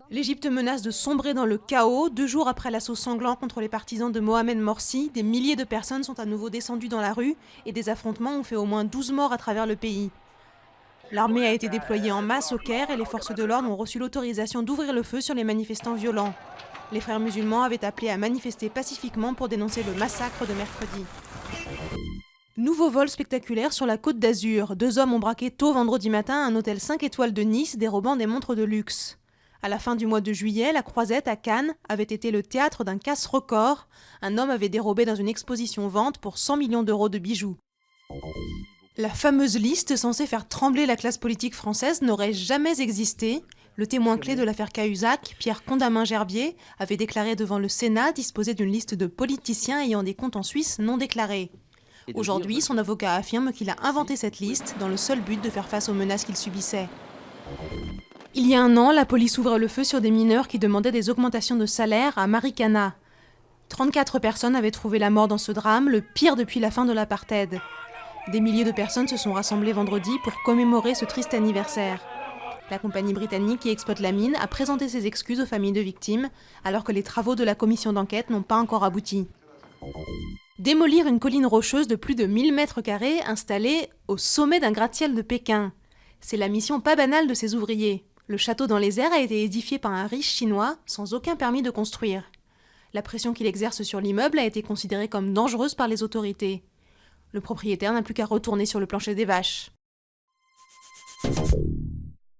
L'Égypte menace de sombrer dans le chaos. 2 jours après l'assaut sanglant contre les partisans de Mohamed Morsi, des milliers de personnes sont à nouveau descendues dans la rue et des affrontements ont fait au moins 12 morts à travers le pays. L'armée a été déployée en masse au Caire et les forces de l'ordre ont reçu l'autorisation d'ouvrir le feu sur les manifestants violents. Les frères musulmans avaient appelé à manifester pacifiquement pour dénoncer le massacre de mercredi. Nouveau vol spectaculaire sur la Côte d'Azur. 2 hommes ont braqué tôt vendredi matin un hôtel 5 étoiles de Nice, dérobant des montres de luxe. À la fin du mois de juillet, la Croisette à Cannes avait été le théâtre d'un casse record. Un homme avait dérobé dans une exposition vente pour 100 millions d'euros de bijoux. La fameuse liste censée faire trembler la classe politique française n'aurait jamais existé. Le témoin clé de l'affaire Cahuzac, Pierre Condamin-Gerbier, avait déclaré devant le Sénat disposer d'une liste de politiciens ayant des comptes en Suisse non déclarés. Aujourd'hui, son avocat affirme qu'il a inventé cette liste dans le seul but de faire face aux menaces qu'il subissait. Il y a 1 an, la police ouvre le feu sur des mineurs qui demandaient des augmentations de salaire à Marikana. 34 personnes avaient trouvé la mort dans ce drame, le pire depuis la fin de l'apartheid. Des milliers de personnes se sont rassemblées vendredi pour commémorer ce triste anniversaire. La compagnie britannique qui exploite la mine a présenté ses excuses aux familles de victimes, alors que les travaux de la commission d'enquête n'ont pas encore abouti. Démolir une colline rocheuse de plus de 1000 mètres carrés installée au sommet d'un gratte-ciel de Pékin. C'est la mission pas banale de ces ouvriers. Le château dans les airs a été édifié par un riche chinois sans aucun permis de construire. La pression qu'il exerce sur l'immeuble a été considérée comme dangereuse par les autorités. Le propriétaire n'a plus qu'à retourner sur le plancher des vaches.